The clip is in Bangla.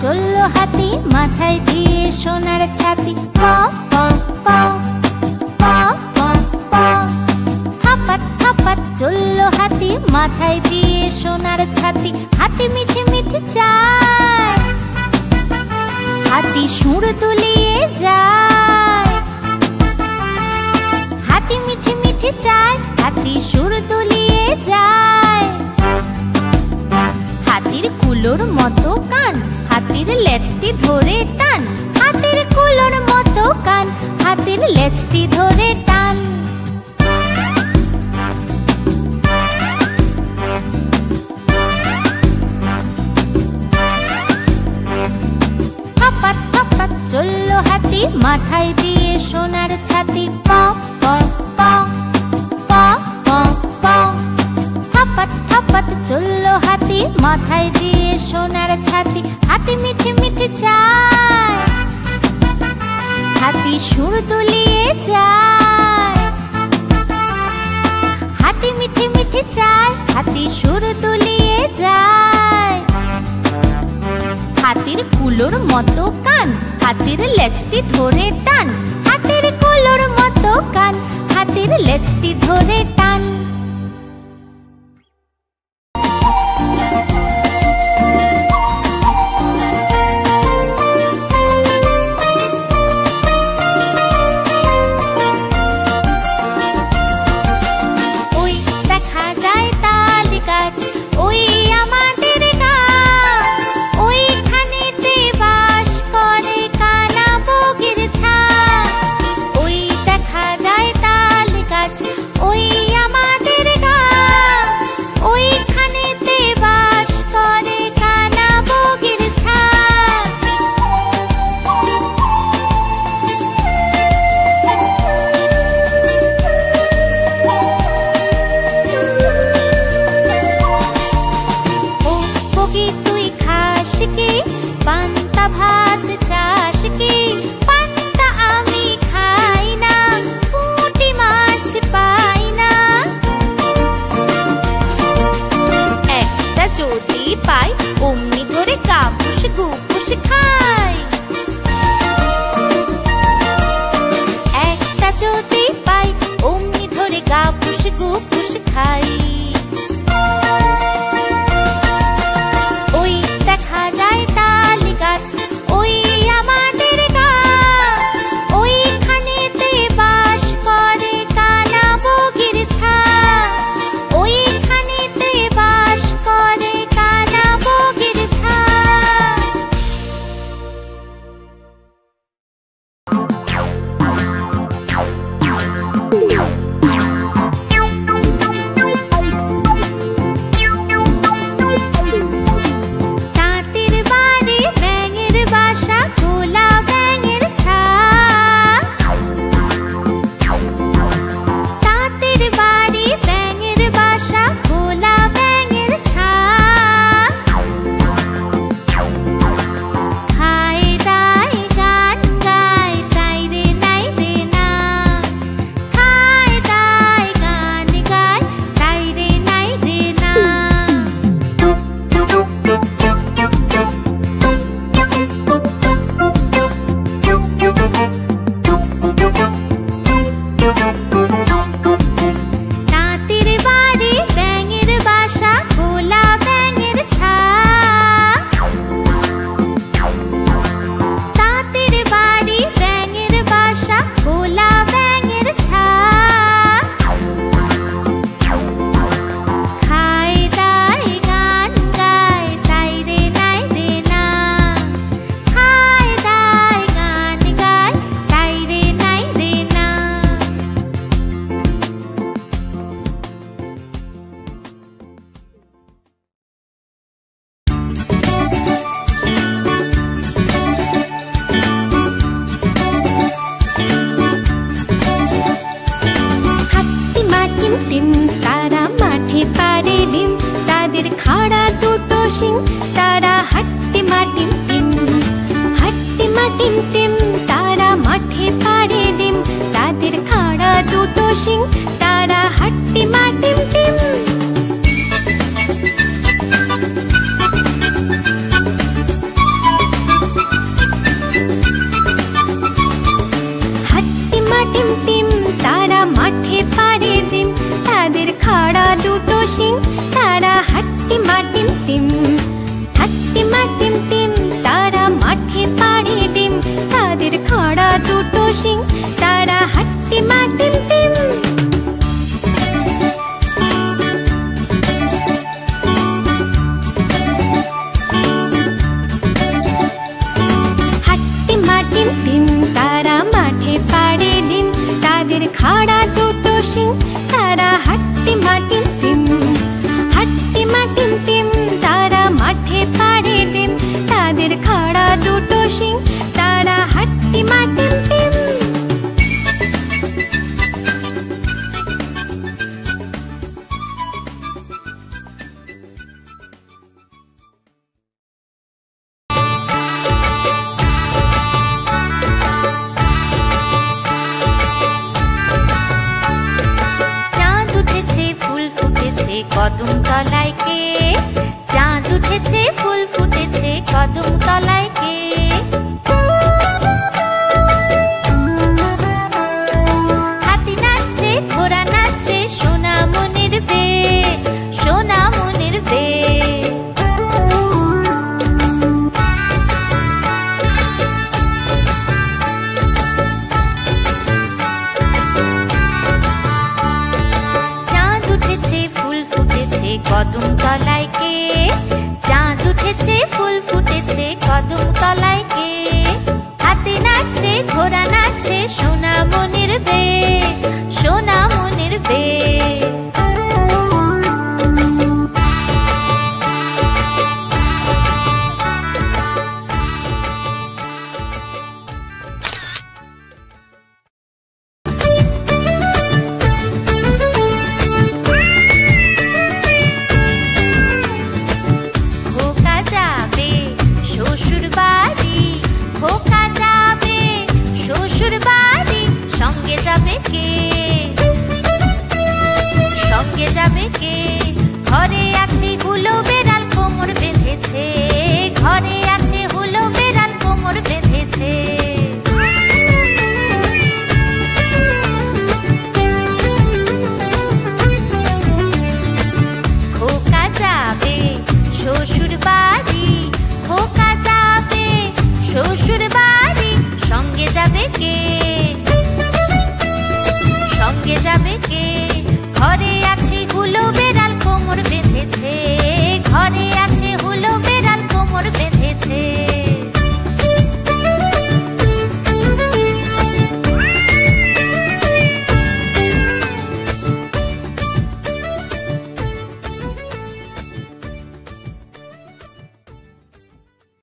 চললো হাতি, মাথায় দিয়ে সোনার ছাতি। প প প প প প। থাপাত থাপাত চললো হাতি, মাথায় দিয়ে সোনার ছাতি। হাতি মিঠে মিঠে চায়, হাতি সুর দুলিয়ে যায়। হাতি মিঠে মিঠে চায়, হাতি সুর দুলিয়ে যায়। হাতির কুলোর মতো কান, হাতির লেজটি ধরে টান। হাতির কুলোর মতো কান, হাতির লেজটি ধরে টান। থাপাত থাপাত চললো হাতি, মাথায় দিয়ে সোনার ছাতি। প প প প প প। থাপাত থাপাত চললো হাতি, মাথায় দিয়ে সোনার ছাতি। হাতি মিঠে মিঠে চায়, হাতি সুর দুলিয়ে যায়। হাতি মিঠে মিঠে চায়, হাতি সুর দুলিয়ে যায়। হাতির কুলোর মতো কান, হাতির লেজটি ধরে টান। হাতির কুলোর মতো কান, হাতির লেজটি ধরে টান। ওই দেখা যায় তাল গাছ, ওই আমাদের গাঁ। ওইখানেতে বাস করে কানা বগির ছা। ওই দেখা যায় তাল গাছ, ওই আমাদের গাঁ। ওইখানেতে বাস করে কানা বগির ছা। ও বগি তুই খাস কি পান্তা ভাত চাস কি? পান্তা আমি খাই না, পুঁটি মাছ পাই না। একটা যদি পাই অমনি ধরে গাপুস গুপুস খাই। একটা যদি পাই অমনি ধরে গাপুস গুপুস খাই। ওই দেখা যায় তাল গাছ, ওই আমাদের গাঁ। ওইখানেতে বাস করে কানা বগির ছা। ওইখানেতে বাস করে কানা বগির ছা। তাঁতের বাড়ি ব্যাঙের বাসা, খোলা ব্যাঙের ছা। তাঁতের বাড়ি ব্যাঙের বাসা, খোলা ব্যাঙের ছা। খায় দায় গান গায়, তাই রে নাই রে না। খায় দায় গান গায়, তাই রে নাই রে না। তাঁতের বাড়ি ব্যাঙের বাসা, খোলা ব্যাঙের ছা। তাঁতের বাড়ি ব্যাঙের বাসা, খোলা ব্যাঙের ছা। খায় দায় গান গায়, তাই রে নাই রে না। খায় দায় গান গায়, তাই রে নাই রে না। হাতি মা টিম টিম, তারা মাঠে পাড়ে ডিম। তাদের খাড়া দুটো শিং, তারা হাট্টি মা টিম টিম। হাট্টি মা টিম টিম, তারা মাঠে পাড়ে ডিম। তাদের খাড়া দুটো শিং, তারা হাট্টি মা টিম টিম। শিং, তারা হাট্টিমা টিম টিম। চাঁদ উঠেছে ফুল ফুটেছে কদম তলায় কে, চাঁদ উঠেছে ফুল ফুটেছে কদম তলায় কে। হাতি নাচছে ঘোড়া নাচছে সোনামণির বে, সোনামণির বে। চাঁদ উঠেছে ফুল ফুটেছে কদম তলায় কে, চাঁদ উঠেছে ফুল ফুটেছে কদম তলায় কে। হাতি নাচছে ঘোড়া নাচছে সোনামণির বে, সোনামণির বে।